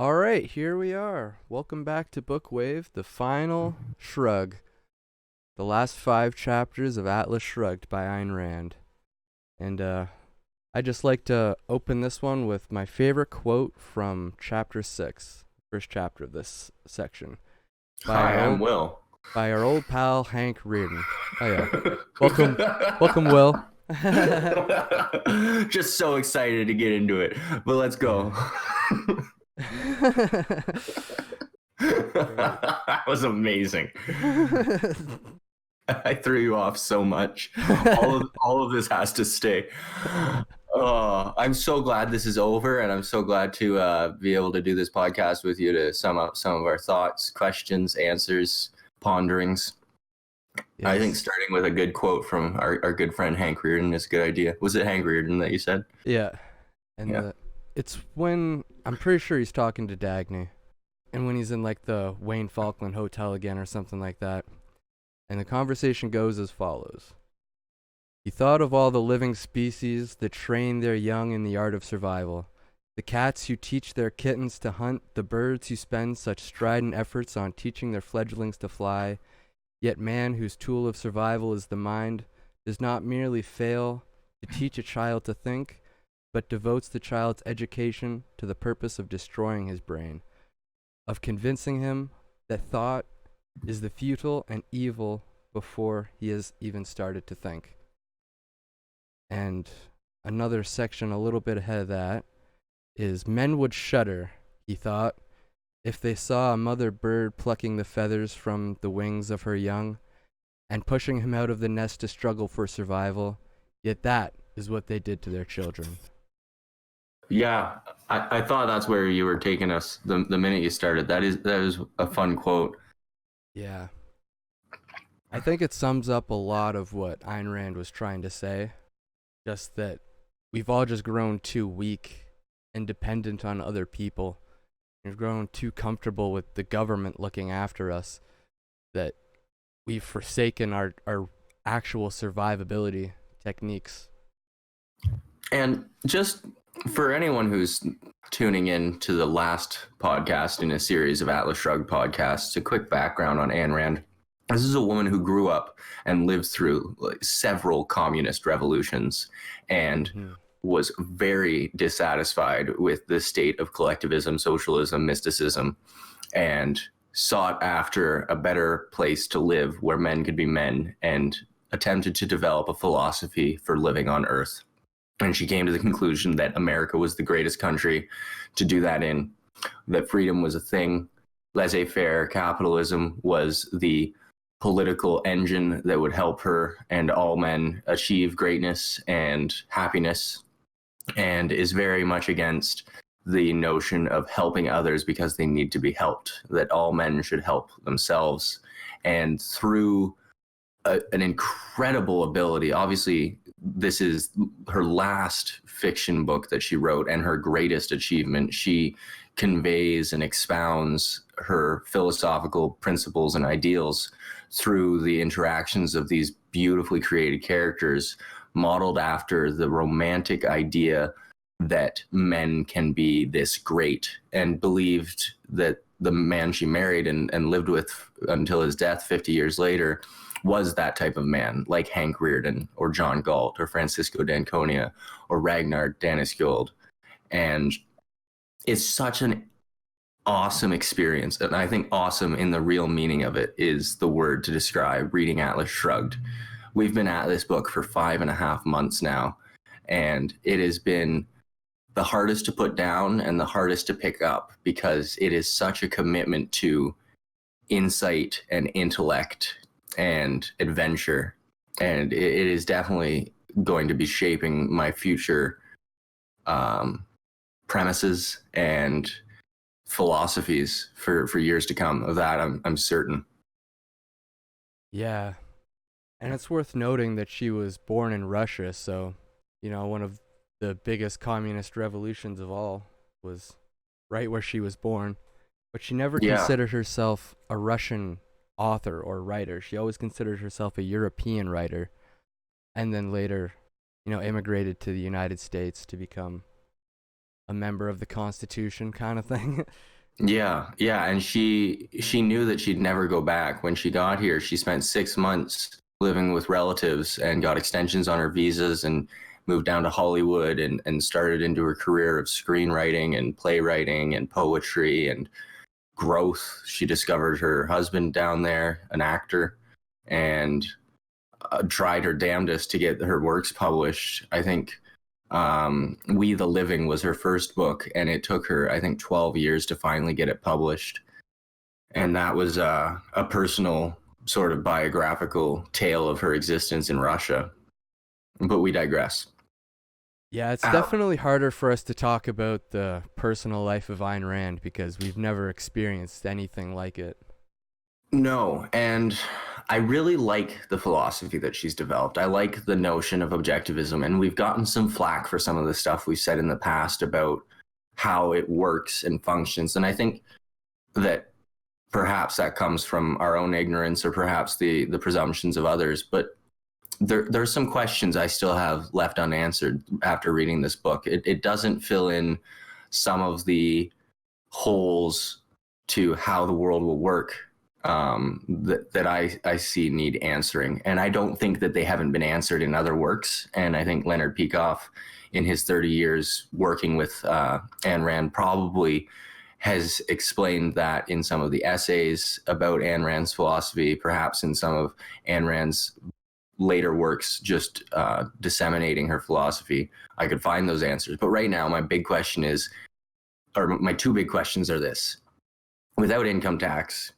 All right, here we are. Welcome back to Book Wave, the final shrug, the last 5 chapters of Atlas Shrugged by Ayn Rand. And I just like to open this one with my favorite quote from chapter 6, first chapter of this section, by Hi, our I'm old Will. by our old pal Hank Reardon. Oh yeah, welcome, Will. Just so excited to get into it, but let's go. Yeah. Great. That was amazing. I threw you off so much. All of this has to stay. Oh, I'm so glad this is over, and I'm so glad to be able to do this podcast with you to sum up some of our thoughts, questions, answers, ponderings. I think Yes. starting with a good quote from our good friend Hank Reardon is a good idea. Was it Hank Reardon that you said? Yeah. And Yeah. it's when I'm pretty sure he's talking to Dagny, and when he's in like the Wayne Falkland Hotel again or something like that. And the conversation goes as follows. He thought of all the living species that train their young in the art of survival. The cats who teach their kittens to hunt, the birds who spend such strident efforts on teaching their fledglings to fly. Yet man, whose tool of survival is the mind, does not merely fail to teach a child to think, but devotes the child's education to the purpose of destroying his brain, of convincing him that thought is the futile and evil before he has even started to think. And another section a little bit ahead of that is men would shudder, he thought, if they saw a mother bird plucking the feathers from the wings of her young and pushing him out of the nest to struggle for survival, yet that is what they did to their children. Yeah, I thought that's where you were taking us the minute you started. That is a fun quote. Yeah. I think it sums up a lot of what Ayn Rand was trying to say, just that we've all just grown too weak and dependent on other people. We've grown too comfortable with the government looking after us that we've forsaken our actual survivability techniques. And just for anyone who's tuning in to the last podcast in a series of Atlas Shrugged podcasts, a quick background on Ayn Rand. This is a woman who grew up and lived through several communist revolutions and Mm-hmm. was very dissatisfied with the state of collectivism, socialism, mysticism, and sought after a better place to live where men could be men and attempted to develop a philosophy for living on Earth. And she came to the conclusion that America was the greatest country to do that in, that freedom was a thing, laissez-faire capitalism was the political engine that would help her and all men achieve greatness and happiness, and is very much against the notion of helping others because they need to be helped, that all men should help themselves. And through an incredible ability, obviously, this is her last fiction book that she wrote and her greatest achievement. She conveys and expounds her philosophical principles and ideals through the interactions of these beautifully created characters, modeled after the romantic idea that men can be this great, and believed that the man she married and lived with until his death 50 years later was that type of man, like Hank Reardon or John Galt or Francisco d'Anconia or Ragnar Danisgjöld. And it's such an awesome experience. And I think awesome in the real meaning of it is the word to describe reading Atlas Shrugged. We've been at this book for 5.5 months now, and it has been the hardest to put down and the hardest to pick up because it is such a commitment to insight and intellect and adventure. And it is definitely going to be shaping my future premises and philosophies for years to come. Of that, I'm certain. Yeah. And it's worth noting that she was born in Russia, so, one of the biggest communist revolutions of all was right where she was born. But she never Yeah, considered herself a Russian author or writer. She always considered herself a European writer, and then later, immigrated to the United States to become a member of the Constitution kind of thing. Yeah, yeah, and she knew that she'd never go back. When she got here, she spent 6 months living with relatives and got extensions on her visas and moved down to Hollywood and started into her career of screenwriting and playwriting and poetry and growth. She discovered her husband down there, an actor, and tried her damnedest to get her works published. I think We the Living was her first book, and it took her, I think, 12 years to finally get it published. And that was a personal sort of biographical tale of her existence in Russia. But we digress. Yeah, it's Ow. definitely harder for us to talk about the personal life of Ayn Rand because we've never experienced anything like it. No, and I really like the philosophy that she's developed. I like the notion of objectivism, and we've gotten some flack for some of the stuff we've said in the past about how it works and functions. And I think that perhaps that comes from our own ignorance or perhaps the presumptions of others. But there's some questions I still have left unanswered after reading this book. It doesn't fill in some of the holes to how the world will work that I see need answering. And I don't think that they haven't been answered in other works. And I think Leonard Peikoff, in his 30 years working with Ayn Rand, probably has explained that in some of the essays about Ayn Rand's philosophy, perhaps in some of Ayn Rand's later works, just disseminating her philosophy. I could find those answers. But right now, my big question is, or my two big questions are this. Without income tax,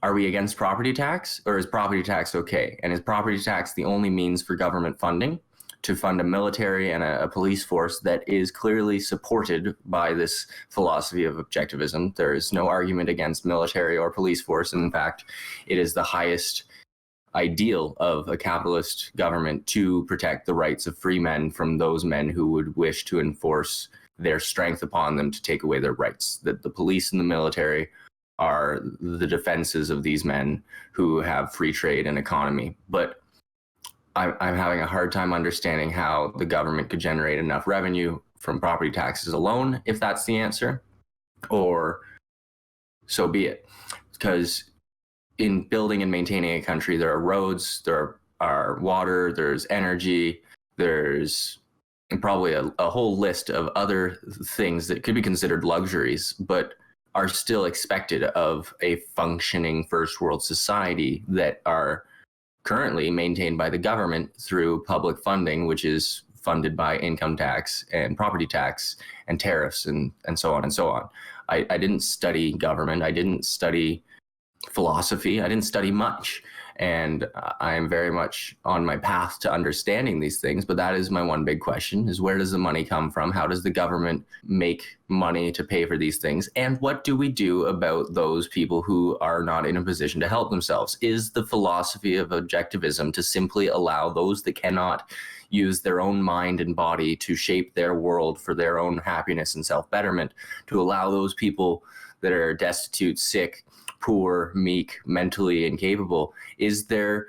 are we against property tax, or is property tax okay? And is property tax the only means for government funding to fund a military and a police force that is clearly supported by this philosophy of objectivism? There is no argument against military or police force. And in fact, it is the highest ideal of a capitalist government to protect the rights of free men from those men who would wish to enforce their strength upon them to take away their rights. That the police and the military are the defenses of these men who have free trade and economy. But I'm having a hard time understanding how the government could generate enough revenue from property taxes alone, if that's the answer, or so be it. Because in building and maintaining a country, there are roads, there are water, there's energy, there's probably a whole list of other things that could be considered luxuries, but are still expected of a functioning first world society that are currently maintained by the government through public funding, which is funded by income tax and property tax and tariffs and so on and so on. I didn't study government. I didn't study philosophy. I didn't study much. And I am very much on my path to understanding these things. But that is my one big question, is where does the money come from? How does the government make money to pay for these things? And what do we do about those people who are not in a position to help themselves? Is the philosophy of objectivism to simply allow those that cannot use their own mind and body to shape their world for their own happiness and self-betterment, to allow those people that are destitute, sick, poor, meek, mentally incapable? Is their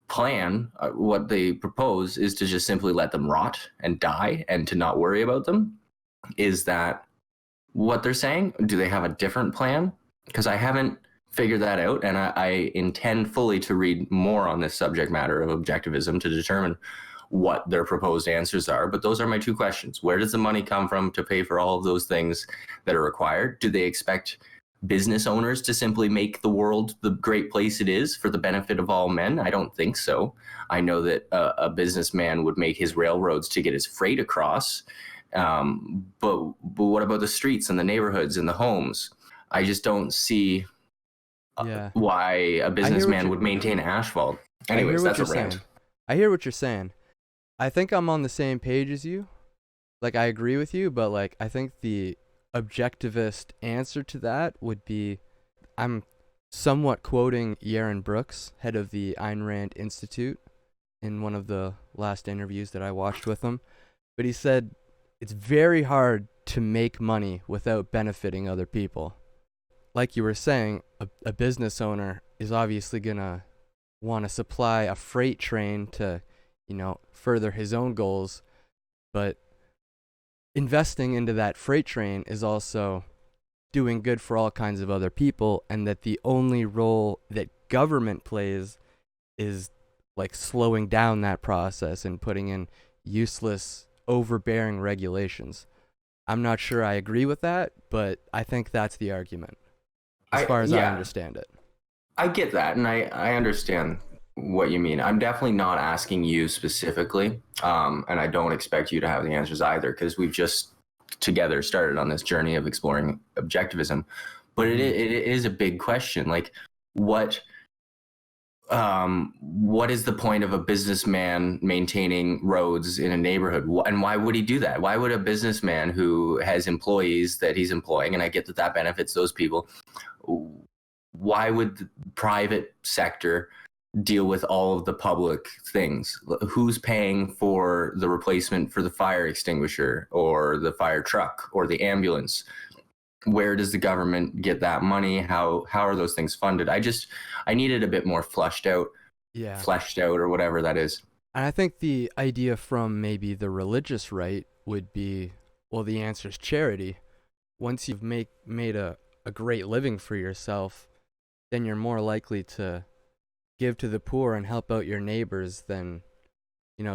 plan, what they propose, is to just simply let them rot and die and to not worry about them? Is that what they're saying? Do they have a different plan? Because I haven't figured that out, and I intend fully to read more on this subject matter of objectivism to determine what their proposed answers are. But those are my two questions. Where does the money come from to pay for all of those things that are required? Do they expect business owners to simply make the world the great place it is for the benefit of all men? I don't think so. I know that a businessman would make his railroads to get his freight across. But what about the streets and the neighborhoods and the homes? I just don't see why a businessman would maintain asphalt. Anyways, that's a rant. I hear what you're saying. I think I'm on the same page as you. Like, I agree with you, but like, I think the objectivist answer to that would be, I'm somewhat quoting Yaron Brooks, head of the Ayn Rand Institute, in one of the last interviews that I watched with him. But he said it's very hard to make money without benefiting other people. Like you were saying, a business owner is obviously gonna want to supply a freight train to, further his own goals, but investing into that freight train is also doing good for all kinds of other people, and that the only role that government plays is like slowing down that process and putting in useless, overbearing regulations. I'm not sure I agree with that, but I think that's the argument, as far as I Yeah, understand it. I get that, and I understand what you mean. I'm definitely not asking you specifically, and I don't expect you to have the answers either, because we've just together started on this journey of exploring objectivism. But it is a big question. Like, what what is the point of a businessman maintaining roads in a neighborhood? And why would he do that? Why would a businessman who has employees that he's employing, and I get that that benefits those people, why would the private sector deal with all of the public things? Who's paying for the replacement for the fire extinguisher or the fire truck or the ambulance? Where does the government get that money? How are those things funded? I needed a bit more fleshed out, Yeah. or whatever that is. And I think the idea from maybe the religious right would be, well, the answer is charity. Once you've made a great living for yourself, then you're more likely to give to the poor and help out your neighbors than,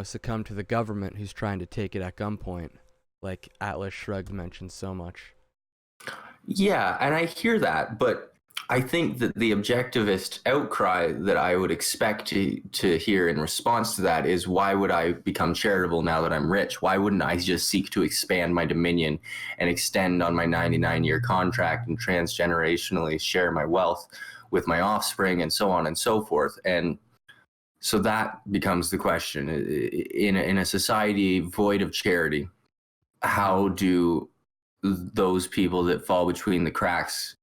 succumb to the government who's trying to take it at gunpoint, like Atlas Shrugged mentioned so much. Yeah, and I hear that, but I think that the objectivist outcry that I would expect to hear in response to that is, why would I become charitable now that I'm rich? Why wouldn't I just seek to expand my dominion and extend on my 99-year contract and transgenerationally share my wealth with my offspring and so on and so forth? And so that becomes the question. In a society void of charity, how do those people that fall between the cracks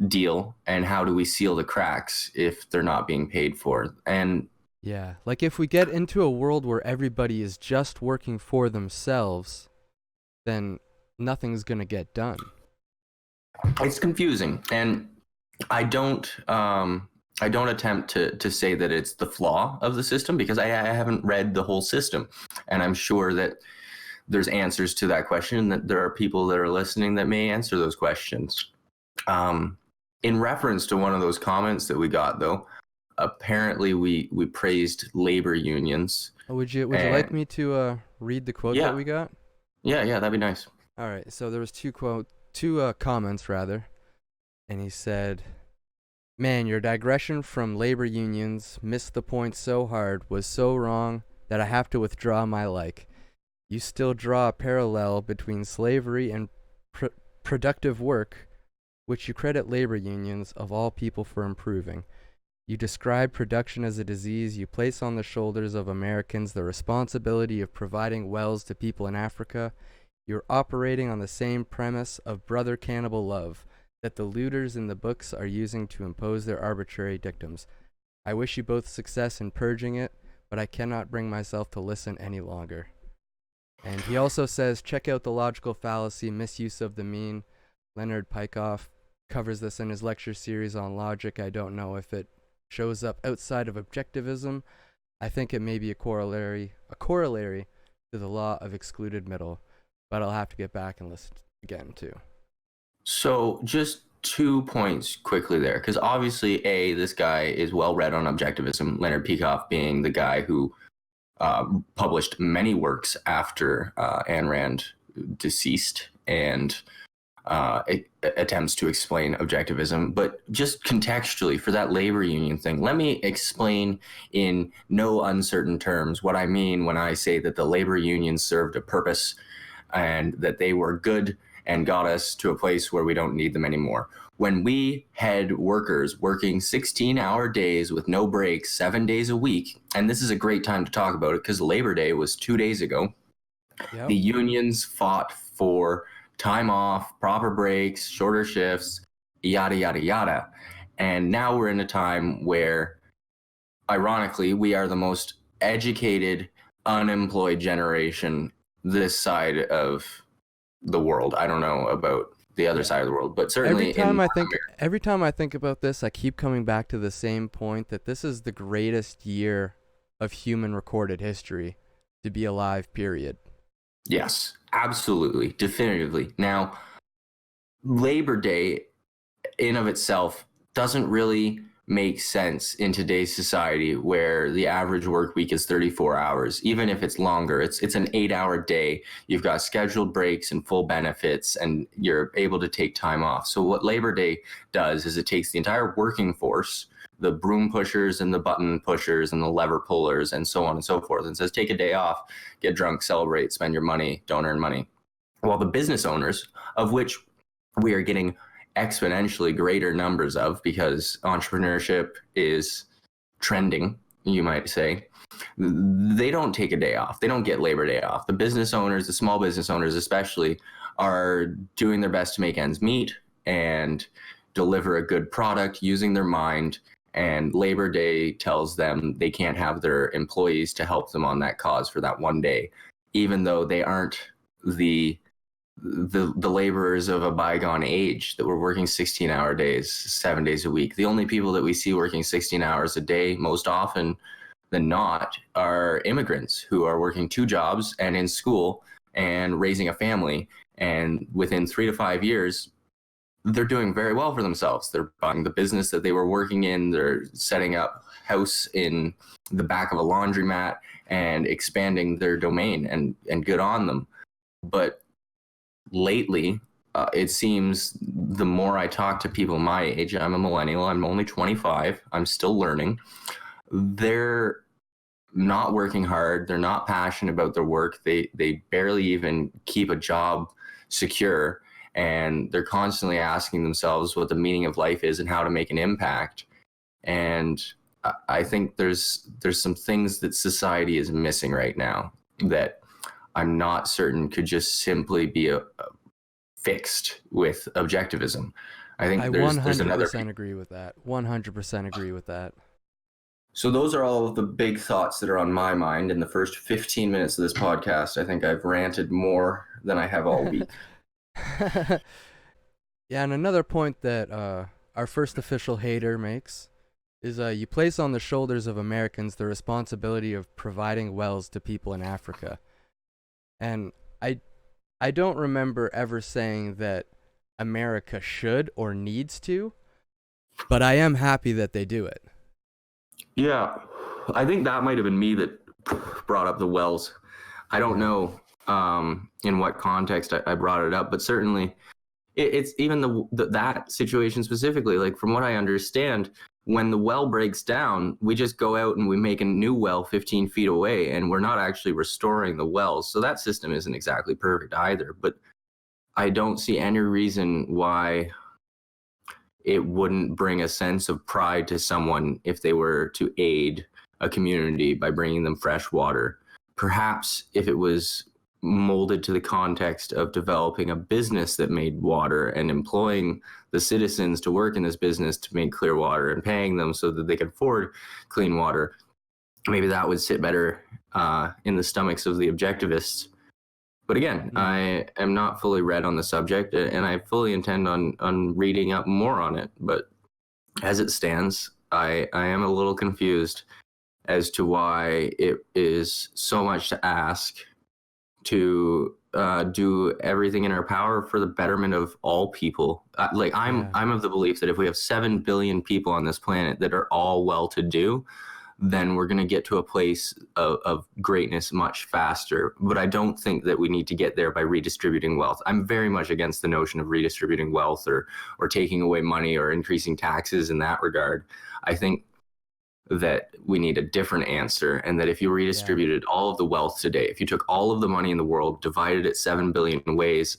deal, and how do we seal the cracks if they're not being paid for? And Yeah, like if we get into a world where everybody is just working for themselves, then nothing's going to get done. it's confusing, and I don't attempt to say that it's the flaw of the system, because I haven't read the whole system, and I'm sure that there's answers to that question, and that there are people that are listening that may answer those questions. In reference to one of those comments that we got, though, apparently we praised labor unions. Would you like me to read the quote that we got? Yeah, that'd be nice. All right. So there was two comments rather, and he said, "Man, your digression from labor unions missed the point so hard, was so wrong that I have to withdraw my like. You still draw a parallel between slavery and productive work, which you credit labor unions, of all people, for improving. You describe production as a disease. You place on the shoulders of Americans the responsibility of providing wells to people in Africa. You're operating on the same premise of brother cannibal love that the looters in the books are using to impose their arbitrary dictums. I wish you both success in purging it, but I cannot bring myself to listen any longer." And he also says, check out The Logical Fallacy, Misuse of the Mean. Leonard Peikoff covers this in his lecture series on logic. I don't know if it shows up outside of objectivism. I think it may be a corollary to the law of excluded middle, but I'll have to get back and listen again too. So just 2 points quickly there, because obviously, this guy is well read on objectivism, Leonard Peikoff being the guy who published many works after Ayn Rand deceased, and attempts to explain objectivism. But just contextually, for that labor union thing, let me explain in no uncertain terms what I mean when I say that the labor unions served a purpose, and that they were good and got us to a place where we don't need them anymore. When we had workers working 16-hour days with no breaks 7 days a week, and this is a great time to talk about it because Labor Day was 2 days ago, Yep. The unions fought for time off, proper breaks, shorter shifts, yada, yada, yada. And now we're in a time where, ironically, we are the most educated, unemployed generation this side of the world. I don't know about the other side of the world, but certainly every time I think about this, I keep coming back to the same point, that this is the greatest year of human recorded history to be alive, period. Yes, absolutely, definitively. Now, Labor Day in of itself doesn't really make sense in today's society where the average work week is 34 hours. Even if it's longer, it's an 8-hour day. You've got scheduled breaks and full benefits, and you're able to take time off. So what Labor Day does is it takes the entire working force, the broom pushers and the button pushers and the lever pullers and so on and so forth, and says, take a day off, get drunk, celebrate, spend your money, don't earn money. While the business owners, of which we are getting exponentially greater numbers of, because entrepreneurship is trending, you might say, they don't take a day off. They don't get Labor Day off. The business owners, the small business owners especially, are doing their best to make ends meet and deliver a good product using their mind. And Labor Day tells them they can't have their employees to help them on that cause for that one day, even though they aren't the laborers of a bygone age that were working 16-hour days, 7 days a week. The only people that we see working 16 hours a day most often than not are immigrants who are working 2 jobs and in school and raising a family. And within 3 to 5 years, they're doing very well for themselves. They're buying the business that they were working in. They're setting up house in the back of a laundromat and expanding their domain, and good on them. But lately, it seems the more I talk to people my age, I'm a millennial, I'm only 25, I'm still learning, they're not working hard, they're not passionate about their work, they barely even keep a job secure, and they're constantly asking themselves what the meaning of life is and how to make an impact. And I think there's some things that society is missing right now that I'm not certain could just simply be fixed with objectivism. I think there's another. 100% agree with that. 100% agree with that. So those are all of the big thoughts that are on my mind in the first 15 minutes of this podcast. I think I've ranted more than I have all week. Yeah, and another point that our first official hater makes is you place on the shoulders of Americans the responsibility of providing wells to people in Africa. And I don't remember ever saying that America should or needs to, but I am happy that they do it. Yeah, I think that might have been me that brought up the wells. I don't know in what context I brought it up, but certainly it's even that situation specifically. Like, from what I understand, when the well breaks down, we just go out and we make a new well 15 feet away, and we're not actually restoring the wells. So that system isn't exactly perfect either. But I don't see any reason why it wouldn't bring a sense of pride to someone if they were to aid a community by bringing them fresh water. Perhaps if it was molded to the context of developing a business that made water and employing the citizens to work in this business to make clear water and paying them so that they could afford clean water, maybe that would sit better in the stomachs of the objectivists. But again, I am not fully read on the subject, and I fully intend on reading up more on it. But as it stands, I am a little confused as to why it is so much to ask to do everything in our power for the betterment of all people. I'm of the belief that if we have 7 billion people on this planet that are all well-to-do, then we're going to get to a place of greatness much faster. But I don't think that we need to get there by redistributing wealth. I'm very much against the notion of redistributing wealth or taking away money or increasing taxes in that regard. I think that we need a different answer, and that if you redistributed all of the wealth today, if you took all of the money in the world, divided it 7 billion ways,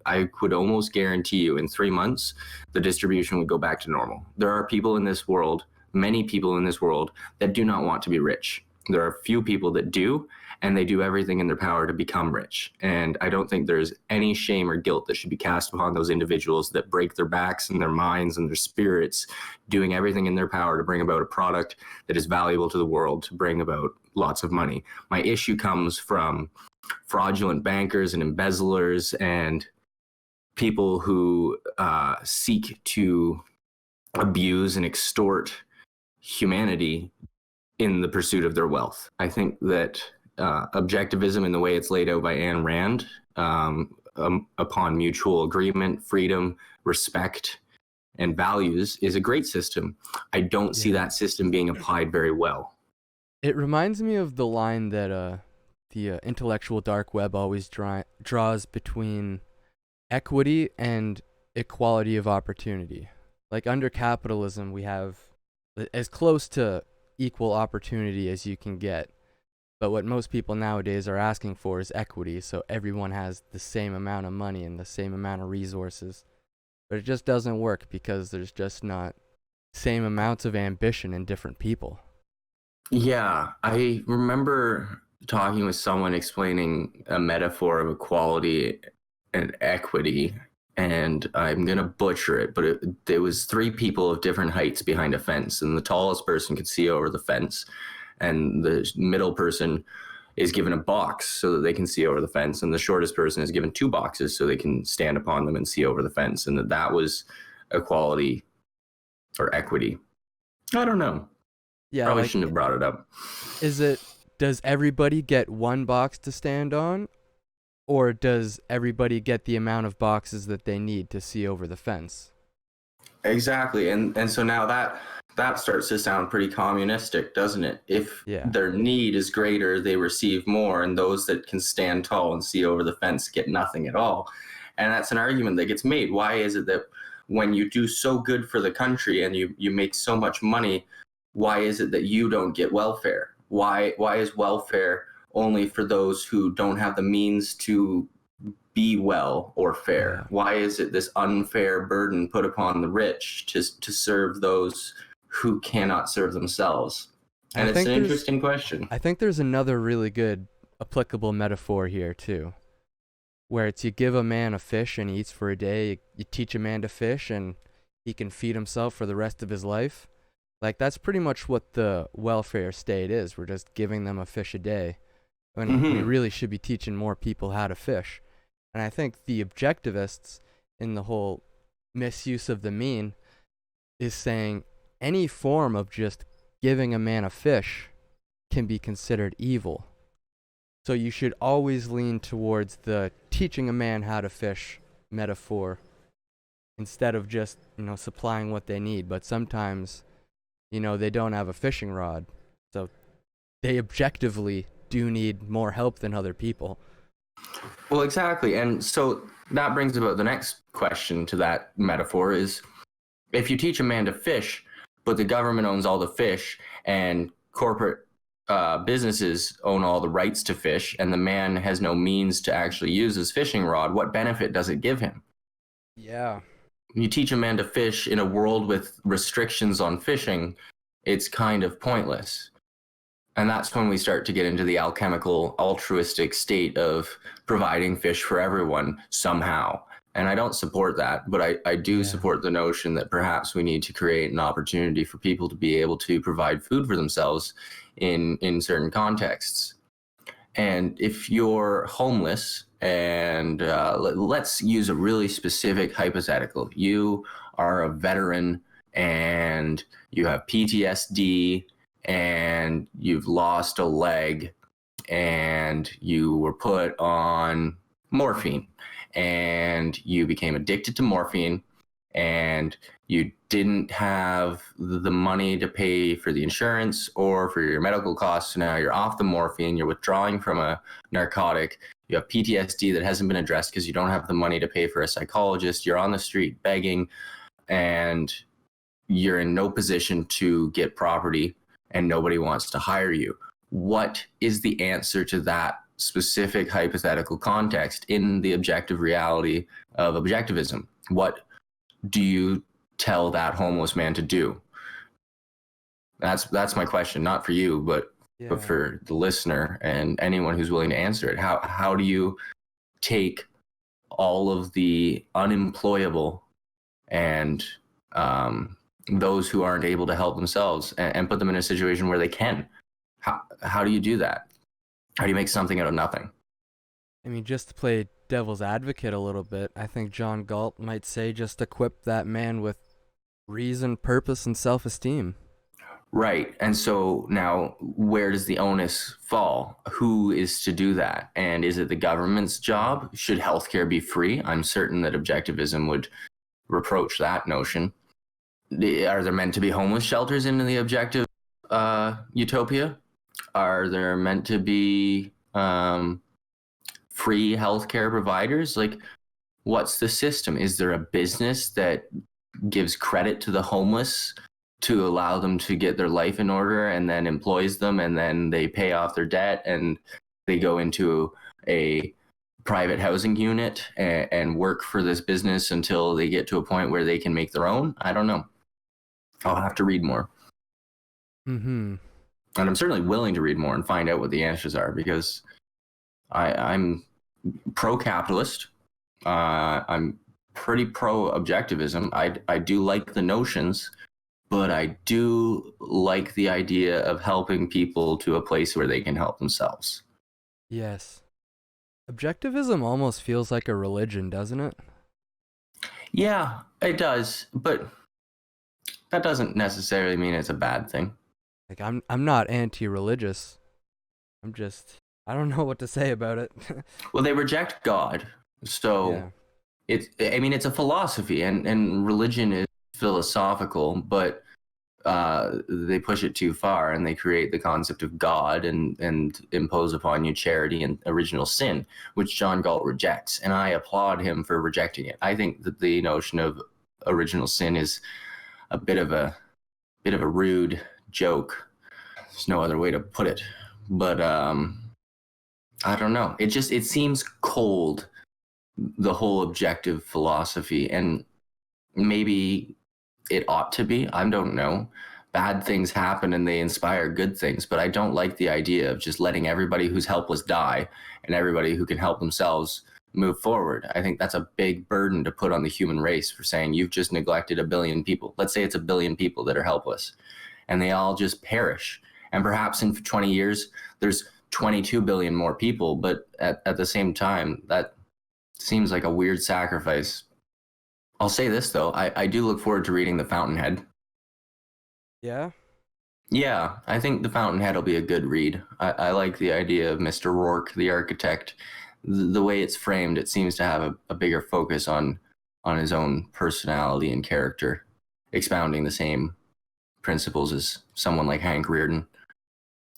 I could almost guarantee you in 3 months, the distribution would go back to normal. There are people in this world, many people in this world, that do not want to be rich. There are few people that do, and they do everything in their power to become rich. And I don't think there's any shame or guilt that should be cast upon those individuals that break their backs and their minds and their spirits, doing everything in their power to bring about a product that is valuable to the world, to bring about lots of money. My issue comes from fraudulent bankers and embezzlers and people who seek to abuse and extort humanity in the pursuit of their wealth. I think that objectivism in the way it's laid out by Ayn Rand, upon mutual agreement, freedom, respect, and values, is a great system. I don't see that system being applied very well. It reminds me of the line that the intellectual dark web always draws between equity and equality of opportunity. Like under capitalism, we have as close to equal opportunity as you can get. But what most people nowadays are asking for is equity, so everyone has the same amount of money and the same amount of resources. But it just doesn't work because there's just not same amounts of ambition in different people. Yeah, I remember talking with someone explaining a metaphor of equality and equity, and I'm going to butcher it, but there was three people of different heights behind a fence, and the tallest person could see over the fence, and the middle person is given a box so that they can see over the fence, and the shortest person is given two boxes so they can stand upon them and see over the fence, and that was equality or equity. I don't know. Yeah, Probably shouldn't have brought it up. Does everybody get one box to stand on, or does everybody get the amount of boxes that they need to see over the fence? Exactly, and so now that starts to sound pretty communistic, doesn't it? If their need is greater, they receive more, and those that can stand tall and see over the fence get nothing at all. And that's an argument that gets made. Why is it that when you do so good for the country and you make so much money, why is it that you don't get welfare? Why is welfare only for those who don't have the means to be well or fair? Yeah. Why is it this unfair burden put upon the rich to serve those who cannot serve themselves? And it's an interesting question. I think there's another really good applicable metaphor here too, where it's you give a man a fish and he eats for a day, you teach a man to fish and he can feed himself for the rest of his life. Like that's pretty much what the welfare state is. We're just giving them a fish a day. When we really should be teaching more people how to fish. And I think the objectivists in the whole misuse of the mean is saying any form of just giving a man a fish can be considered evil. So you should always lean towards the teaching a man how to fish metaphor instead of just, supplying what they need. But sometimes, they don't have a fishing rod. So they objectively do need more help than other people. Well, exactly. And so that brings about the next question to that metaphor is, if you teach a man to fish, but the government owns all the fish and corporate businesses own all the rights to fish, and the man has no means to actually use his fishing rod, what benefit does it give him? Yeah. You teach a man to fish in a world with restrictions on fishing, it's kind of pointless. And that's when we start to get into the alchemical, altruistic state of providing fish for everyone somehow. And I don't support that, but I do support the notion that perhaps we need to create an opportunity for people to be able to provide food for themselves in certain contexts. And if you're homeless, and let's use a really specific hypothetical. You are a veteran and you have PTSD and you've lost a leg and you were put on morphine and you became addicted to morphine and you didn't have the money to pay for the insurance or for your medical costs. So now you're off the morphine, you're withdrawing from a narcotic, you have PTSD that hasn't been addressed because you don't have the money to pay for a psychologist, you're on the street begging, and you're in no position to get property and nobody wants to hire you. What is the answer to that specific hypothetical context in the objective reality of objectivism? What do you tell that homeless man to do? That's my question, not for you, but for the listener and anyone who's willing to answer it. How do you take all of the unemployable and those who aren't able to help themselves and put them in a situation where they can? How do you do that? How do you make something out of nothing? I mean, just to play devil's advocate a little bit, I think John Galt might say just equip that man with reason, purpose, and self-esteem. Right. And so now, where does the onus fall? Who is to do that? And is it the government's job? Should healthcare be free? I'm certain that objectivism would reproach that notion. Are there meant to be homeless shelters in the objective utopia? Are there meant to be free healthcare providers? Like, what's the system? Is there a business that gives credit to the homeless to allow them to get their life in order, and then employs them, and then they pay off their debt and they go into a private housing unit and work for this business until they get to a point where they can make their own? I don't know. I'll have to read more. Mm-hmm. And I'm certainly willing to read more and find out what the answers are, because I'm pro-capitalist. I'm pretty pro-objectivism. I do like the notions, but I do like the idea of helping people to a place where they can help themselves. Yes. Objectivism almost feels like a religion, doesn't it? Yeah, it does, but that doesn't necessarily mean it's a bad thing. Like I'm not anti-religious. I don't know what to say about it. Well, they reject God, so Yeah. it's a philosophy, and religion is philosophical, but they push it too far, and they create the concept of God and impose upon you charity and original sin, which John Galt rejects, and I applaud him for rejecting it. I think that the notion of original sin is a bit of a rude joke. There's no other way to put it, but I don't know. It seems cold, the whole objective philosophy, and maybe it ought to be. I don't know. Bad things happen and they inspire good things, but I don't like the idea of just letting everybody who's helpless die and everybody who can help themselves move forward. I think that's a big burden to put on the human race, for saying you've just neglected 1 billion people. Let's say it's 1 billion people that are helpless and they all just perish. And perhaps in 20 years, there's 22 billion more people, but at the same time, that seems like a weird sacrifice. I'll say this, though. I do look forward to reading The Fountainhead. Yeah? Yeah, I think The Fountainhead will be a good read. I like the idea of Mr. Rourke, the architect. The way it's framed, it seems to have a bigger focus on his own personality and character, expounding the same principles as someone like Hank Rearden.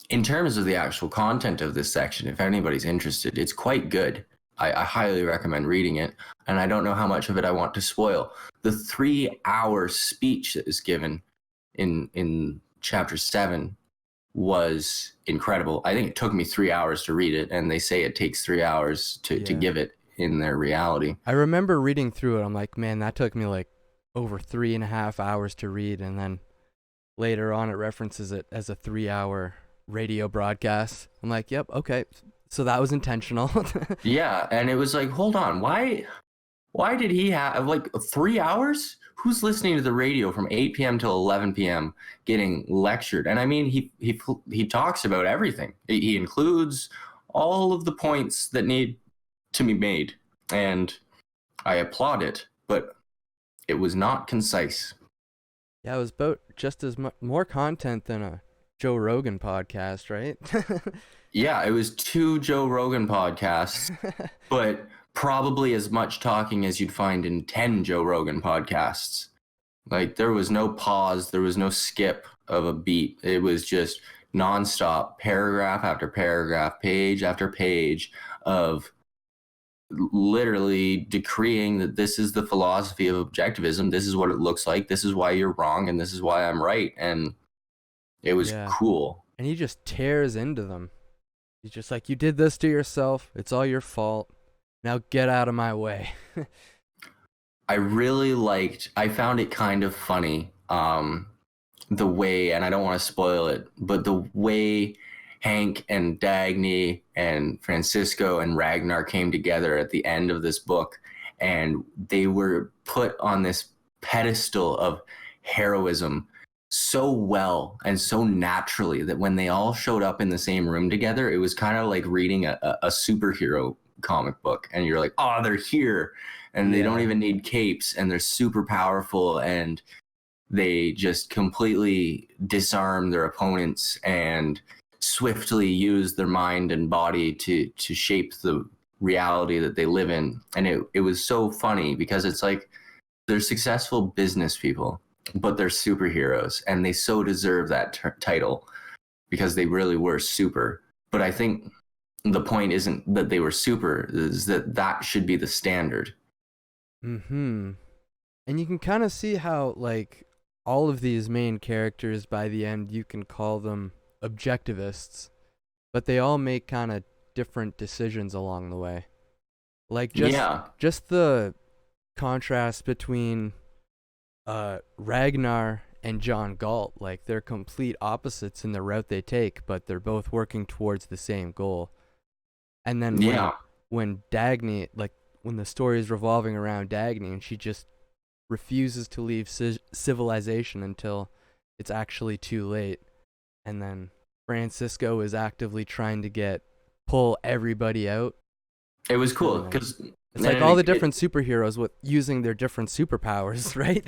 In terms of the actual content of this section, if anybody's interested, it's quite good. I highly recommend reading it, and I don't know how much of it I want to spoil. The 3-hour speech that is given in chapter 7 was incredible. I think it took me 3 hours to read it, and they say it takes 3 hours to give it in their reality. I remember reading through it. I'm like, man, that took me like over 3.5 hours to read, and then later on it references it as a 3-hour radio broadcast. I'm like, yep, okay. So that was intentional. Yeah, and it was like, hold on, why did he have like 3 hours? Who's listening to the radio from 8 p.m. till 11 p.m. getting lectured? And I mean, he talks about everything. He includes all of the points that need to be made, and I applaud it, but it was not concise. Yeah, it was about just as more content than a Joe Rogan podcast, right? Yeah, it was 2 Joe Rogan podcasts, but probably as much talking as you'd find in 10 Joe Rogan podcasts. Like, there was no pause, there was no skip of a beat. It was just nonstop, paragraph after paragraph, page after page of literally decreeing that this is the philosophy of objectivism. This is what it looks like. This is why you're wrong, and this is why I'm right. And it was cool. And he just tears into them. He's just like, you did this to yourself. It's all your fault. Now get out of my way. I found it kind of funny, the way, and I don't want to spoil it, but the way Hank and Dagny and Francisco and Ragnar came together at the end of this book, and they were put on this pedestal of heroism so well and so naturally that when they all showed up in the same room together, it was kind of like reading a superhero comic book, and you're like, oh, they're here, and they don't even need capes, and they're super powerful, and they just completely disarm their opponents and swiftly use their mind and body to shape the reality that they live in. And it was so funny because it's like they're successful business people, but they're superheroes, and they so deserve that title because they really were super. But I think the point isn't that they were super, is that that should be the standard. Mm-hmm. And you can kind of see how, like, all of these main characters, by the end, you can call them objectivists, but they all make kind of different decisions along the way. Like, Yeah. just the contrast between Ragnar and John Galt. Like, they're complete opposites in the route they take, but they're both working towards the same goal. And then Yeah. when Dagny, like, when the story is revolving around Dagny, and she just refuses to leave civilization until it's actually too late, and then Francisco is actively trying to pull everybody out. It was cool Nice. because It's like all the different superheroes with using their different superpowers, right?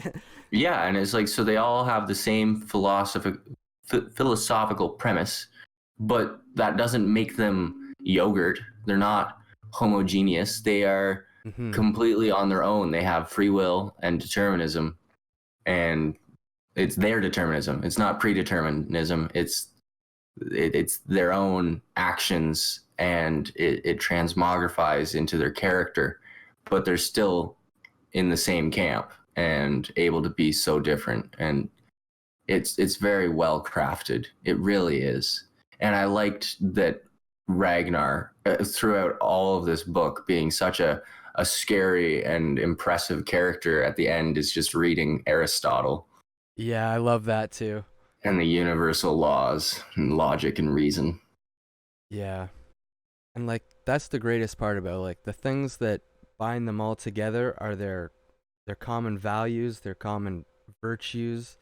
yeah, and it's like, so they all have the same philosophical premise, but that doesn't make them yogurt. They're not homogeneous. They are Mm-hmm. completely on their own. They have free will and determinism, and it's their determinism. It's not predeterminism. It's their own actions, and it transmogrifies into their character, but they're still in the same camp and able to be so different. And it's very well crafted. It really is. And I liked that Ragnar, throughout all of this book, being such a scary and impressive character, at the end is just reading Aristotle. Yeah, I love that too. And the universal laws and logic and reason. Yeah. And like that's the greatest part about like the things that bind them all together are their common values, their common virtues,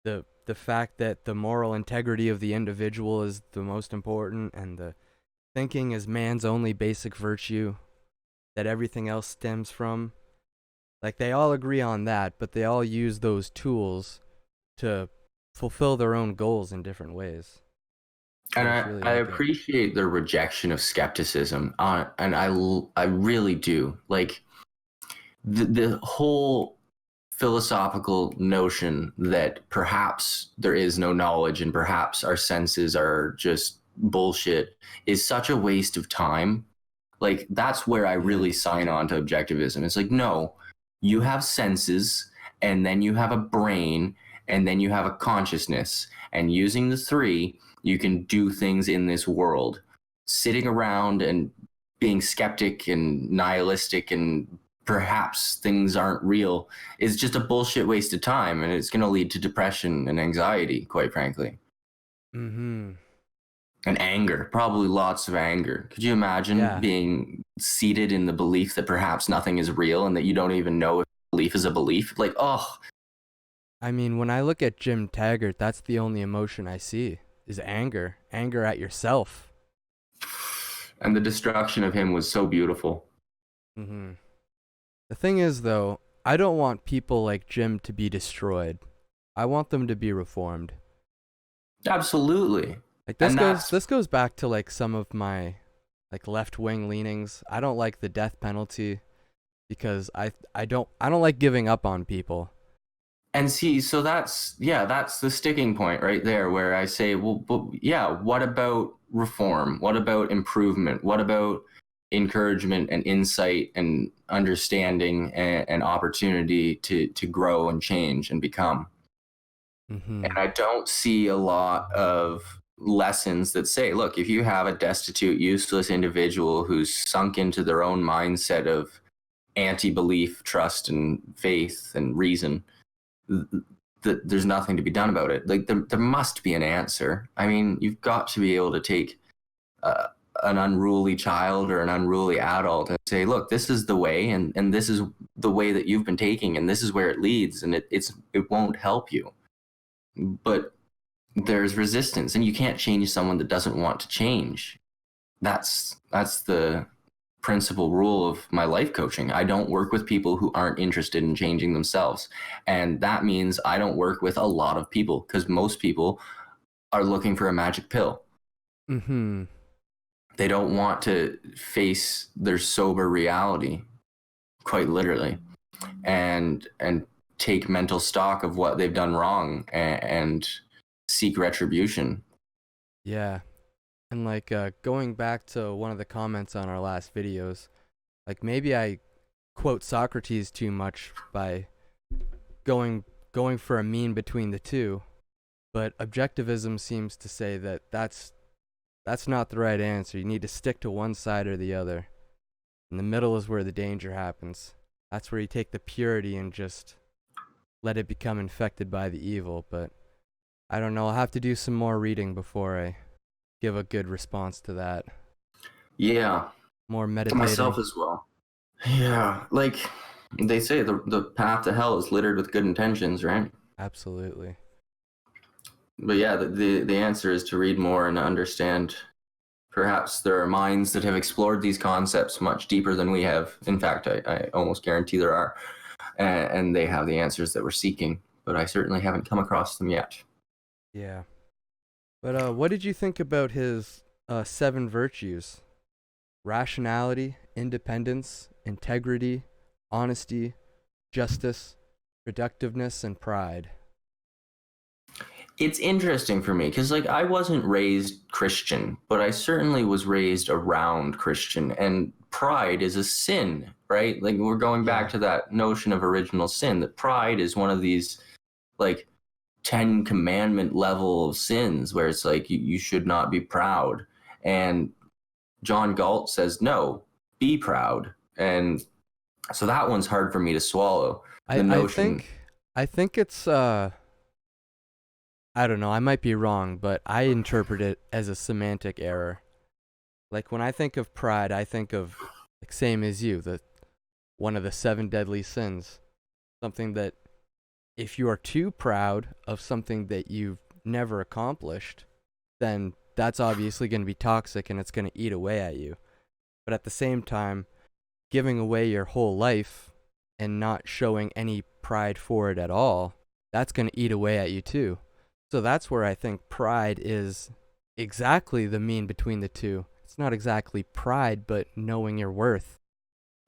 the fact that the moral integrity of the individual is the most important, and the thinking is man's only basic virtue that everything else stems from. Like they all agree on that, but they all use those tools to fulfill their own goals in different ways. And Really I like it. appreciate their rejection of skepticism, and I really do. Like the whole philosophical notion that perhaps there is no knowledge and perhaps our senses are just bullshit is such a waste of time. Like that's where I really sign on to objectivism. It's like, no, you have senses, and then you have a brain, and then you have a consciousness, and using the three, you can do things in this world. Sitting around and being skeptic and nihilistic and perhaps things aren't real is just a bullshit waste of time, and it's going to lead to depression and anxiety, quite frankly. Mm-hmm. And anger, probably lots of anger. Could you imagine being seated in the belief that perhaps nothing is real and that you don't even know if belief is a belief? Like, oh. I mean, when I look at Jim Taggart, that's the only emotion I see is anger. Anger at yourself. And the destruction of him was so beautiful. Mm-hmm. The thing is, though, I don't want people like Jim to be destroyed. I want them to be reformed. Absolutely. Like this goes back to like some of my like left-wing leanings. I don't like the death penalty because I don't like giving up on people. And see, so that's the sticking point right there, where I say, well, but yeah, what about reform? What about improvement? What about encouragement and insight and understanding and opportunity to grow and change and become? Mm-hmm. And I don't see a lot of lessons that say, look, if you have a destitute, useless individual who's sunk into their own mindset of anti-belief, trust, and faith and reason, that there's nothing to be done about it. Like there must be an answer. I mean, you've got to be able to take an unruly child or an unruly adult and say, look, this is the way, and this is the way that you've been taking, and this is where it leads, and it won't help you. But there's resistance, and you can't change someone that doesn't want to change. That's the principal rule of my life coaching. I don't work with people who aren't interested in changing themselves. And that means I don't work with a lot of people, because most people are looking for a magic pill. Mm-hmm. They don't want to face their sober reality, quite literally, and take mental stock of what they've done wrong, and seek retribution. Yeah. And like going back to one of the comments on our last videos, like maybe I quote Socrates too much by going for a mean between the two, but objectivism seems to say that that's not the right answer. You need to stick to one side or the other. In the middle is where the danger happens. That's where you take the purity and just let it become infected by the evil. But I don't know. I'll have to do some more reading before I give a good response to that. Yeah, More meditating. myself as well. Yeah, like they say, the path to hell is littered with good intentions, right? Absolutely. But yeah, the answer is to read more and understand. Perhaps there are minds that have explored these concepts much deeper than we have. In fact, I almost guarantee there are, and they have the answers that we're seeking, but I certainly haven't come across them yet. Yeah. But what did you think about his 7 virtues? Rationality, independence, integrity, honesty, justice, productiveness, and pride. It's interesting for me because, like, I wasn't raised Christian, but I certainly was raised around Christian, and pride is a sin, right? Like, we're going back to that notion of original sin, that pride is one of these, like, 10 commandment level of sins where it's like you should not be proud. And John Galt says, no, be proud. And so that one's hard for me to swallow. The notion. I think it's I don't know, I might be wrong, but I interpret it as a semantic error. Like when I think of pride, I think of, like, same as you, the one of the 7 deadly sins. Something that if you are too proud of something that you've never accomplished, then that's obviously going to be toxic and it's going to eat away at you. But at the same time, giving away your whole life and not showing any pride for it at all, that's going to eat away at you too. So that's where I think pride is exactly the mean between the two. It's not exactly pride, but knowing your worth.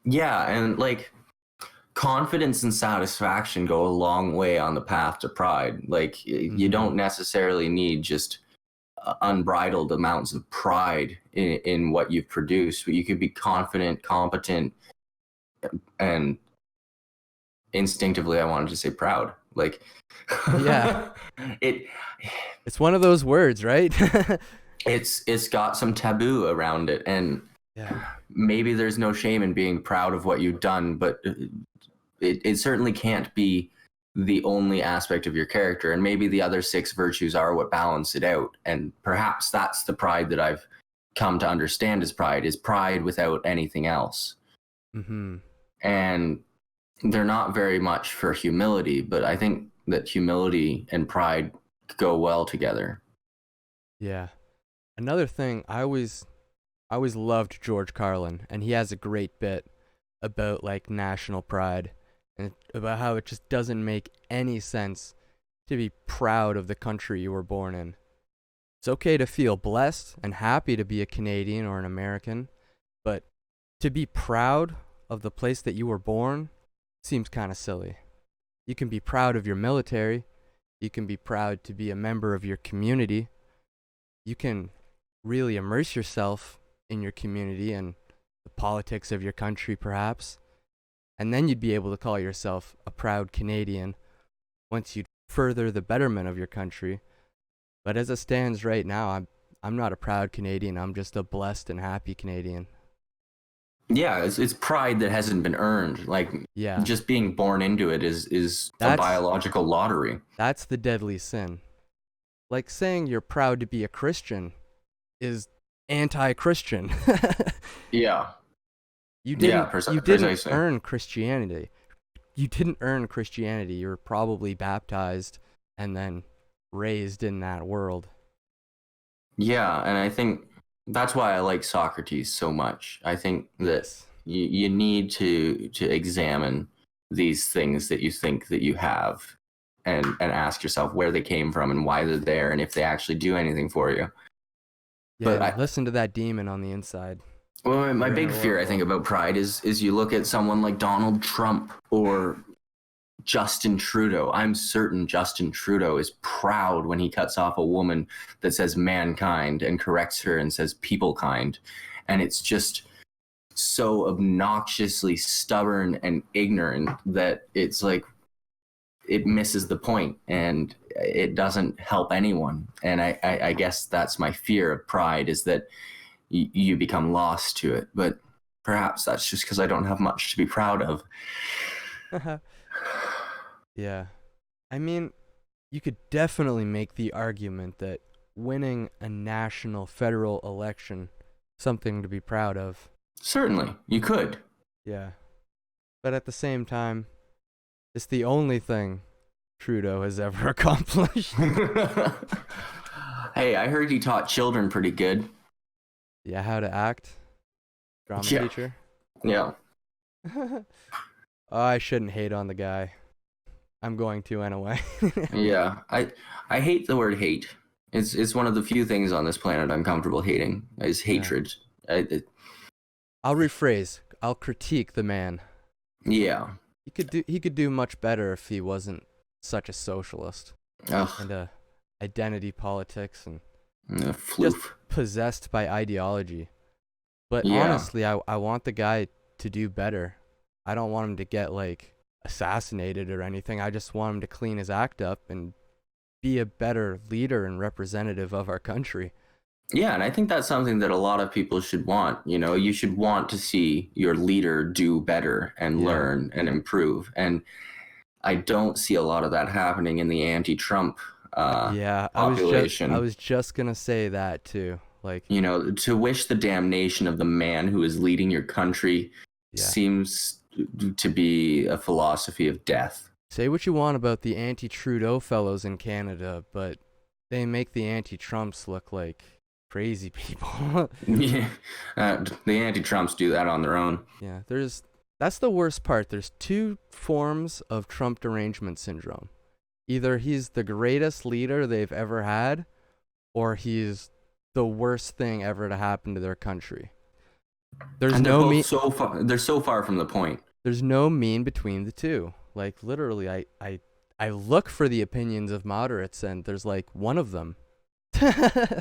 Yeah, and like confidence and satisfaction go a long way on the path to pride. Like you don't necessarily need just unbridled amounts of pride in what you've produced, but you could be confident, competent, and instinctively I wanted to say proud. Like, yeah, it's one of those words, right? it's got some taboo around it, and maybe there's no shame in being proud of what you've done, but it certainly can't be the only aspect of your character. And maybe the other 6 virtues are what balance it out. And perhaps that's the pride that I've come to understand as pride, is pride without anything else. Mm-hmm. And they're not very much for humility, but I think that humility and pride go well together. Yeah. Another thing, I always loved George Carlin, and he has a great bit about like national pride and about how it just doesn't make any sense to be proud of the country you were born in. It's okay to feel blessed and happy to be a Canadian or an American, but to be proud of the place that you were born seems kind of silly. You can be proud of your military. You can be proud to be a member of your community. You can really immerse yourself in your community and the politics of your country, perhaps. And then you'd be able to call yourself a proud Canadian once you'd further the betterment of your country. But as it stands right now, I'm not a proud Canadian. I'm just a blessed and happy Canadian. Yeah, it's pride that hasn't been earned. Like, just being born into it is a biological lottery. That's the deadly sin. Like saying you're proud to be a Christian is anti-Christian. Yeah. You didn't earn Christianity. You didn't earn Christianity. You were probably baptized and then raised in that world. Yeah, and I think That's why I like Socrates so much. I think that Yes. you need to examine these things that you think that you have, and ask yourself where they came from and why they're there and if they actually do anything for you. Yeah, But and listen to that demon on the inside. well, my Very big fear, I think, horrible. about pride is you look at someone like Donald Trump or Justin Trudeau. I'm certain Justin Trudeau is proud when he cuts off a woman that says mankind and corrects her and says people kind. And it's just so obnoxiously stubborn and ignorant that it's like it misses the point and it doesn't help anyone. And I guess that's my fear of pride, is that you become lost to it. But perhaps that's just because I don't have much to be proud of. Yeah. I mean, you could definitely make the argument that winning a national federal election something to be proud of. Certainly, you could. Yeah. But at the same time, it's the only thing Trudeau has ever accomplished. Hey, I heard he taught children pretty good. Yeah, how to act. Drama Yeah. teacher. Yeah. Oh, I shouldn't hate on the guy. I'm going to anyway. Yeah. I hate the word hate. It's one of the few things on this planet I'm comfortable hating is Yeah. hatred. I'll rephrase. I'll critique the man. Yeah. He could do much better if he wasn't such a socialist Ugh. and identity politics and Floof. just possessed by ideology. But Yeah. honestly, I want the guy to do better. I don't want him to get like assassinated or anything. I just want him to clean his act up and be a better leader and representative of our country. Yeah, and I think that's something that a lot of people should want. You know, you should want to see your leader do better and Yeah. learn and improve. And I don't see a lot of that happening in the anti-Trump Yeah, population. I was just gonna say that too. Like, You know, to wish the damnation of the man who is leading your country yeah. seems to be a philosophy of death. Say what you want about the anti-Trudeau fellows in Canada, but they make the anti-Trumps look like crazy people. Yeah, the anti-Trumps do that on their own. Yeah, that's the worst part. There's two forms of Trump derangement syndrome. Either he's the greatest leader they've ever had, or he's the worst thing ever to happen to their country. There's And they're no both so far. They're so far from the point. there's no mean between the two. Like literally, I look for the opinions of moderates, and there's like one of them.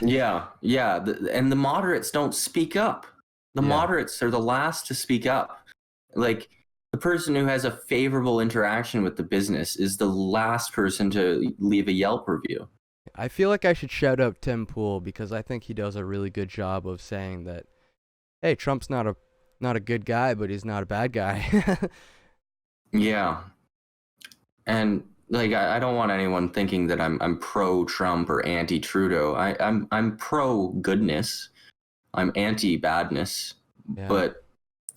Yeah, yeah, and the moderates don't speak up. The Yeah. moderates are the last to speak up. Like the person who has a favorable interaction with the business is the last person to leave a Yelp review. I feel like I should shout out Tim Pool because I think he does a really good job of saying that, hey, Trump's not a good guy, but he's not a bad guy. Yeah, and like I don't want anyone thinking that I'm pro Trump or anti Trudeau. I'm pro goodness. I'm anti badness, Yeah. but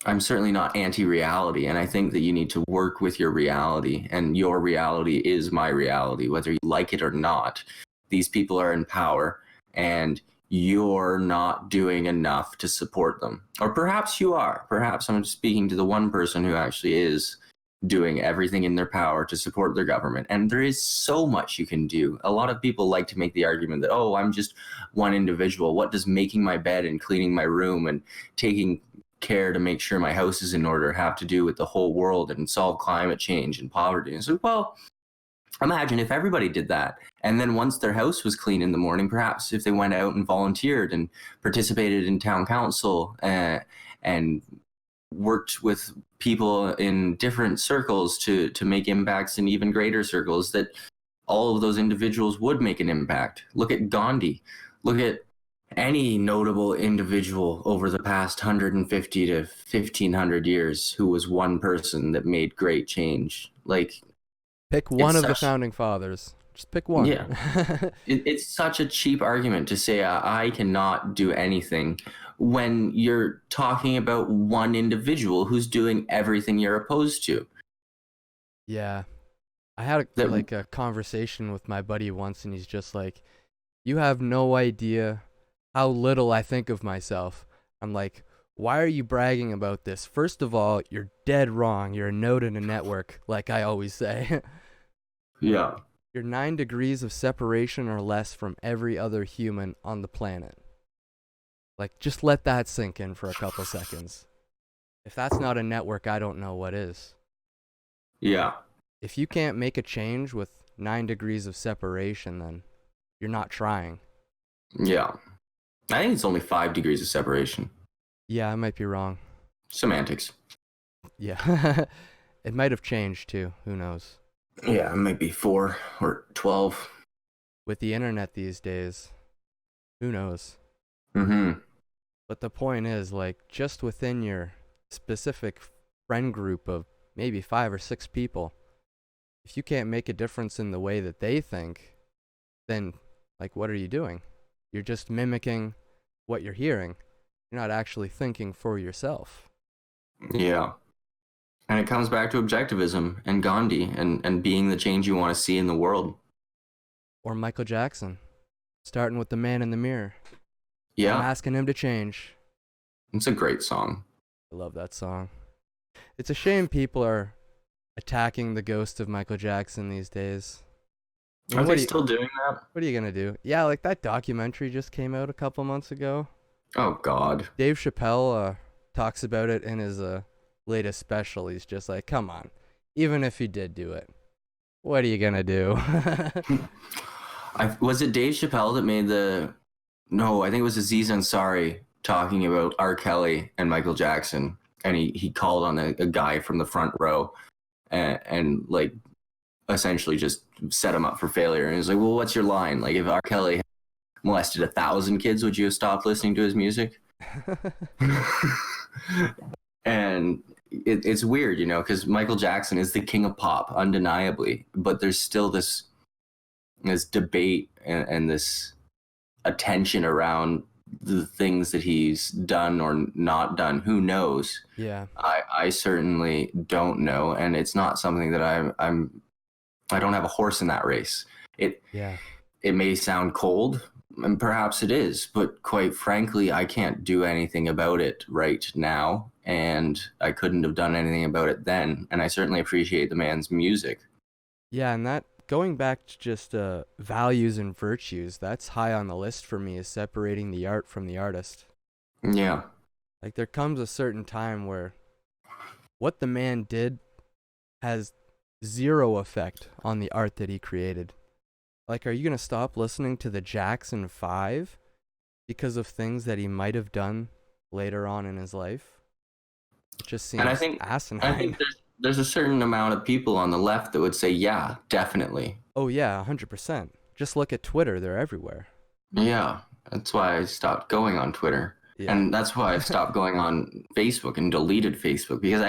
I'm certainly not anti reality. And I think that you need to work with your reality, and your reality is my reality, whether you like it or not. These people are in power, and you're not doing enough to support them. Or perhaps you are. Perhaps I'm speaking to the one person who actually is doing everything in their power to support their government. And there is so much you can do. A lot of people like to make the argument that, oh, I'm just one individual. What does making my bed and cleaning my room and taking care to make sure my house is in order have to do with the whole world and solve climate change and poverty? And so, well, imagine if everybody did that. And then once their house was clean in the morning, perhaps if they went out and volunteered and participated in town council and worked with people in different circles to make impacts in even greater circles, that all of those individuals would make an impact. Look at Gandhi. Look at any notable individual over the past 150 to 1500 years who was one person that made great change. Like, Pick one of the founding fathers. Just pick one. Yeah. It's such a cheap argument to say I cannot do anything when you're talking about one individual who's doing everything you're opposed to. Yeah. I had a conversation with my buddy once, and he's just like, you have no idea how little I think of myself. I'm like, why are you bragging about this? First of all, you're dead wrong. You're a node in a network, like I always say. Yeah. You're 9 degrees of separation or less from every other human on the planet. Like, just let that sink in for a couple seconds. If that's not a network, I don't know what is. Yeah. If you can't make a change with 9 degrees of separation, then you're not trying. Yeah. I think it's only 5 degrees of separation. Yeah, I might be wrong. Semantics. Yeah. It might have changed too. Who knows? Yeah, it might be 4 or 12. With the internet these days, who knows? Mm-hmm. But the point is, like, just within your specific friend group of maybe 5 or 6 people, if you can't make a difference in the way that they think, then, like, what are you doing? You're just mimicking what you're hearing. You're not actually thinking for yourself. Yeah. And it comes back to objectivism and Gandhi and being the change you want to see in the world. Or Michael Jackson, starting with the man in the mirror. Yeah. I'm asking him to change. It's a great song. I love that song. It's a shame people are attacking the ghost of Michael Jackson these days. I mean, Are what they you- still doing that? What are you gonna do? Yeah, like that documentary just came out a couple months ago. Oh, God. Dave Chappelle talks about it in his latest special. He's just like, come on, even if he did do it, what are you gonna do? Was it Dave Chappelle that made the... No, I think it was Aziz Ansari talking about R. Kelly and Michael Jackson. And he called on a guy from the front row and like essentially just set him up for failure. And he's like, well, what's your line? Like, if R. Kelly had molested 1,000 kids, would you have stopped listening to his music? And it's weird, you know, because Michael Jackson is the king of pop, undeniably. But there's still this debate and this attention around the things that he's done or not done. Who knows? Yeah. I certainly don't know, and it's not something that I don't have a horse in that race. Yeah. It may sound cold, and perhaps it is, but quite frankly, I can't do anything about it right now, and I couldn't have done anything about it then. And I certainly appreciate the man's music. Yeah, and that going back to just values and virtues, that's high on the list for me, is separating the art from the artist. Yeah. Like, there comes a certain time where what the man did has zero effect on the art that he created. Like, are you going to stop listening to the Jackson 5 because of things that he might have done later on in his life? It just seems And I think asinine. there's a certain amount of people on the left that would say, yeah, definitely. Oh, yeah, 100%. Just look at Twitter. They're everywhere. Yeah. That's why I stopped going on Twitter. Yeah. And that's why I stopped going on Facebook and deleted Facebook, because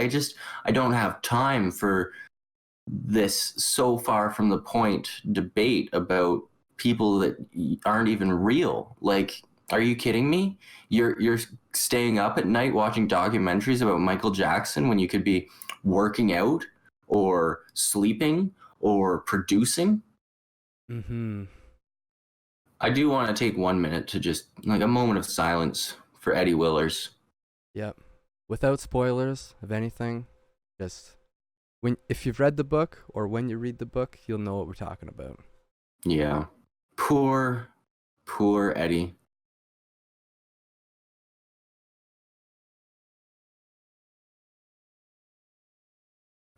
I don't have time for this so far from the point debate about people that aren't even real. Like, are you kidding me? You're staying up at night watching documentaries about Michael Jackson when you could be working out or sleeping or producing? Mm-hmm. I do want to take 1 minute to just, like, a moment of silence for Eddie Willers. Yep. Without spoilers of anything, just if you've read the book or when you read the book, you'll know what we're talking about. Yeah. Poor Eddie.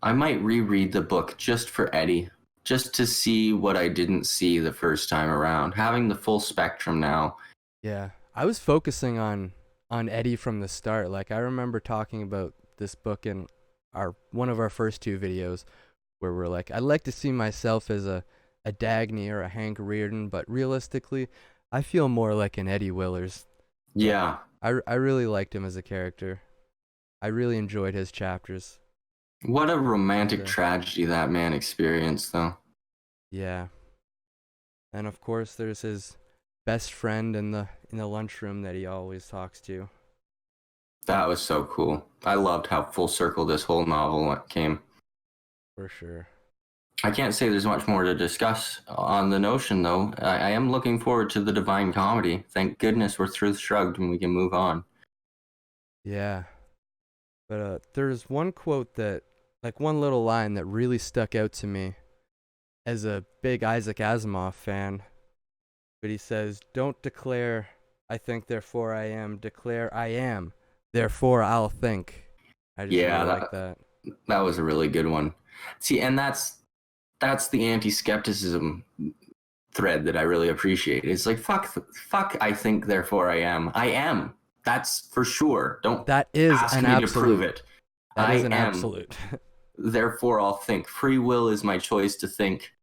I might reread the book just for Eddie, just to see what I didn't see the first time around. Having the full spectrum now. Yeah. I was focusing on Eddie from the start. Like, I remember talking about this book in one of our first 2 videos where we're like, I'd like to see myself as a Dagny or a Hank Reardon, but realistically, I feel more like an Eddie Willers. Yeah. I really liked him as a character. I really enjoyed his chapters. What a romantic Yeah. tragedy that man experienced, though. Yeah. And of course, there's his best friend in the lunchroom that he always talks to. That was so cool. I loved how full circle this whole novel came. For sure. I can't say there's much more to discuss on the notion, though. I am looking forward to the Divine Comedy. Thank goodness we're through Shrugged and we can move on. Yeah. But there's one quote that, like one little line that really stuck out to me as a big Isaac Asimov fan. But he says, "Don't declare, I think, therefore I am. Declare, I am, therefore I'll think." I just Yeah, really like that. that was a really good one. See, and that's the anti-skepticism thread that I really appreciate. It's like, fuck, I think, therefore I am. I am. That's for sure. Don't That is ask an me absolute. to prove it. That I is an am. absolute. Therefore I'll think. Free will is my choice to think,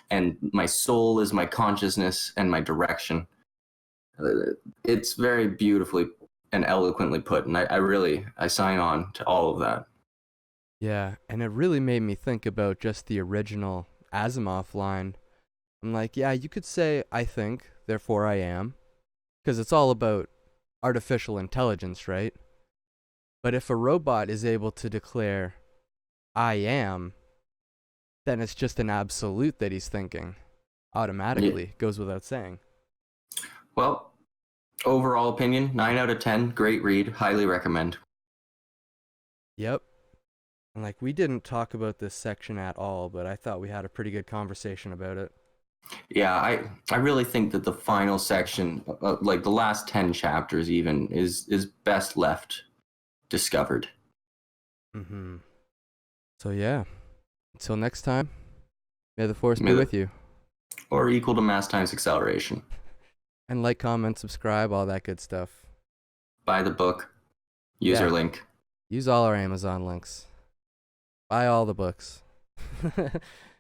and my soul is my consciousness and my direction. It's very beautifully and eloquently put, and I sign on to all of that. Yeah, and it really made me think about just the original Asimov line. I'm like, yeah, you could say, I think, therefore I am, because it's all about artificial intelligence, right? But if a robot is able to declare, I am, then it's just an absolute that he's thinking. Automatically, Yeah. goes without saying. Well, overall opinion, 9 out of 10. Great read. Highly recommend. Yep. And like, we didn't talk about this section at all, but I thought we had a pretty good conversation about it. Yeah, I really think that the final section, like the last 10 chapters even, is best left discovered. Mm-hmm. So yeah, until next time, may the force be with you. Or equal to mass times acceleration. And like, comment, subscribe, all that good stuff. Buy the book. Use our link. Use all our Amazon links. Buy all the books.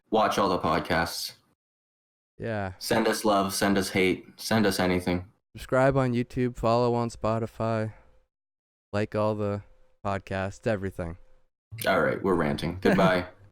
Watch all the podcasts. Yeah. Send us love. Send us hate. Send us anything. Subscribe on YouTube. Follow on Spotify. Like all the podcasts. Everything. All right. We're ranting. Goodbye.